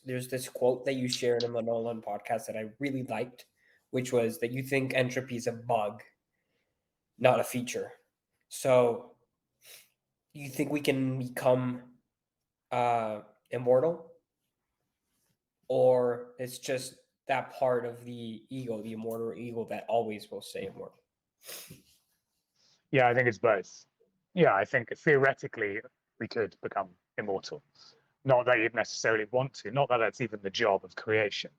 there's this quote that you shared in the Nolan podcast that I really liked, which was that you think entropy is a bug, not a feature. So you think we can become immortal, or it's just that part of the ego, the immortal ego, that always will stay immortal? Yeah, I think it's both. Yeah, I think theoretically we could become immortal. Not that you'd necessarily want to, not that that's even the job of creation.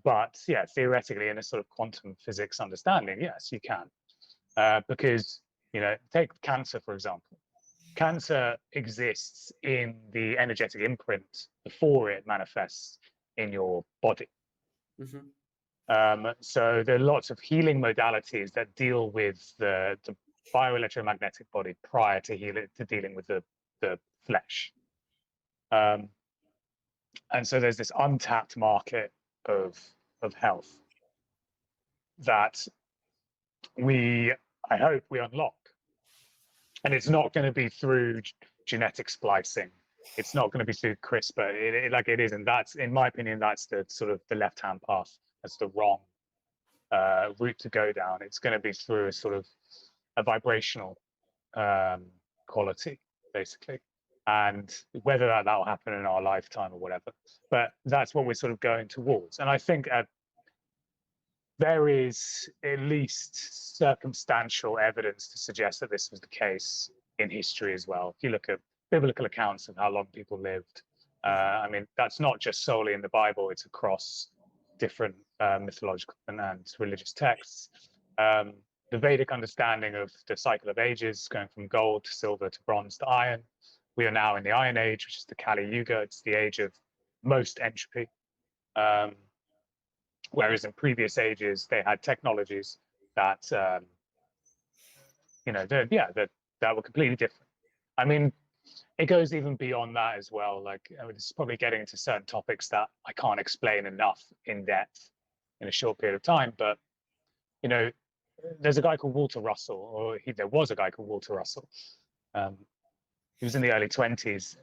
But yeah, theoretically, in a sort of quantum physics understanding, yes, you can. Because, take cancer, for example. Cancer exists in the energetic imprint before it manifests in your body. So there are lots of healing modalities that deal with the bioelectromagnetic body prior to dealing with the flesh. And so there's this untapped market of health that I hope we unlock. And it's not going to be through genetic splicing. It's not going to be through CRISPR, like it isn't. That's, in my opinion, that's the sort of the left-hand path. That's the wrong route to go down. It's going to be through a sort of a vibrational quality, basically. And whether that'll happen in our lifetime or whatever, but that's what we're sort of going towards. And I think there is at least circumstantial evidence to suggest that this was the case in history as well. If you look at biblical accounts of how long people lived, I mean, that's not just solely in the Bible, it's across different mythological and religious texts. The Vedic understanding of the cycle of ages, going from gold to silver to bronze to iron. We are now in the Iron Age, which is the Kali Yuga. It's the age of most entropy. Whereas in previous ages, they had technologies that, that were completely different. I mean, it goes even beyond that as well. Like, I mean, it's probably getting into certain topics that I can't explain enough in depth in a short period of time. But, there's a guy called Walter Russell, or there was a guy called Walter Russell. He was in the early 20s.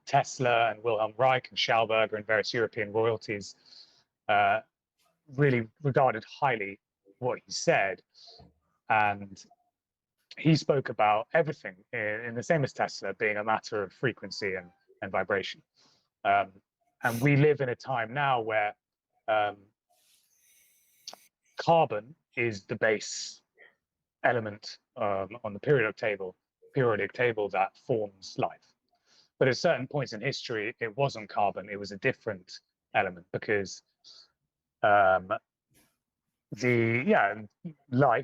Tesla and Wilhelm Reich and Schauberger and various European royalties really regarded highly what he said. And he spoke about everything in the same as Tesla being a matter of frequency and vibration. And we live in a time now where carbon is the base element on the periodic table that forms life. But at certain points in history, it wasn't carbon, it was a different element, because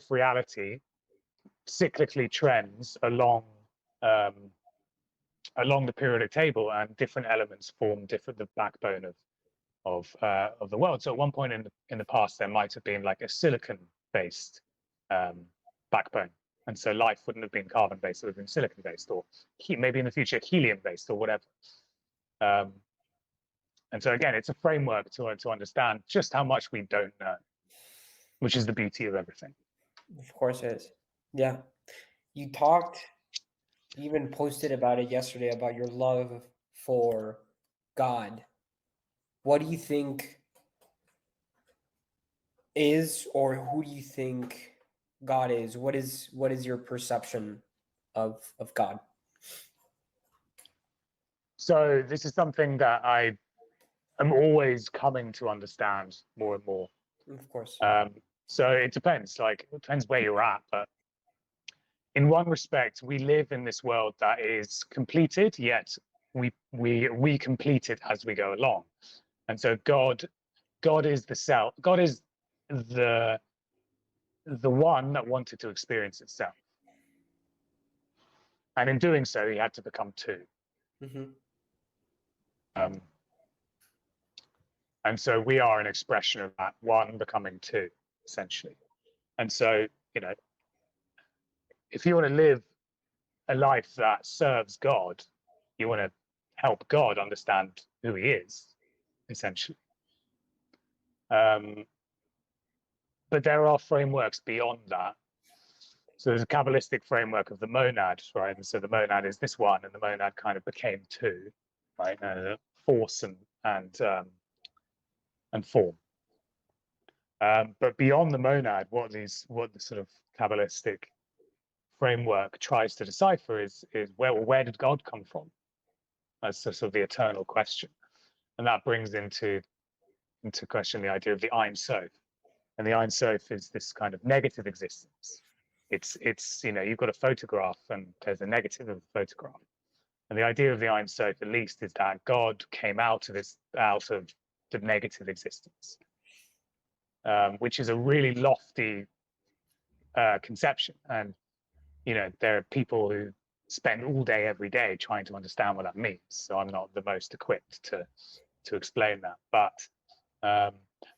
reality cyclically trends along the periodic table, and different elements form the backbone of the world. So at one point in the past, there might have been like a silicon-based backbone, and so life wouldn't have been carbon-based; it would have been silicon-based, or maybe in the future helium-based, or whatever. And so again, it's a framework to understand just how much we don't know, which is the beauty of everything. Of course it is. Yeah. You even posted about it yesterday, about your love for God. What do you think is, or who do you think God is? What is your perception of God? So this is something that I am always coming to understand more and more. Of course. So it depends. Like, it depends where you're at, but in one respect, we live in this world that is completed, yet we complete it as we go along. And so God is the self. God is the one that wanted to experience itself, and in doing so, he had to become two. And so we are an expression of that one becoming two, essentially. And so, if you want to live a life that serves God, you want to help God understand who he is, essentially. But there are frameworks beyond that. So there's a Kabbalistic framework of the monad, right? And so the monad is this one, and the monad kind of became two, right? Force and form. But beyond the monad, what the sort of Kabbalistic framework tries to decipher is where did God come from? That's sort of the eternal question, and that brings into question the idea of the Ein Sof. And the Ein Sof is this kind of negative existence. It's you've got a photograph and there's a negative of the photograph. And the idea of the Ein Sof, at least, is that God came out of the negative existence, which is a really lofty conception. And there are people who spend all day every day trying to understand what that means. So I'm not the most equipped to explain that.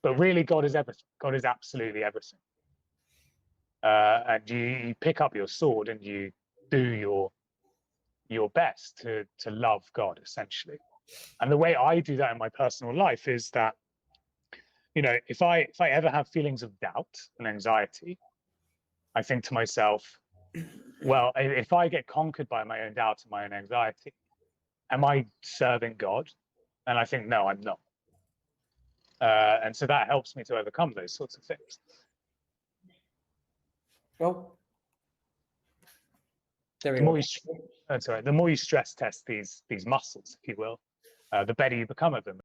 But really, God is everything. God is absolutely everything. And you pick up your sword and you do your best to love God, essentially. And the way I do that in my personal life is that, if I ever have feelings of doubt and anxiety, I think to myself, well, if I get conquered by my own doubt and my own anxiety, am I serving God? And I think, no, I'm not. And so that helps me to overcome those sorts of things. Well, there we go. The more you stress test these muscles, if you will, the better you become at them.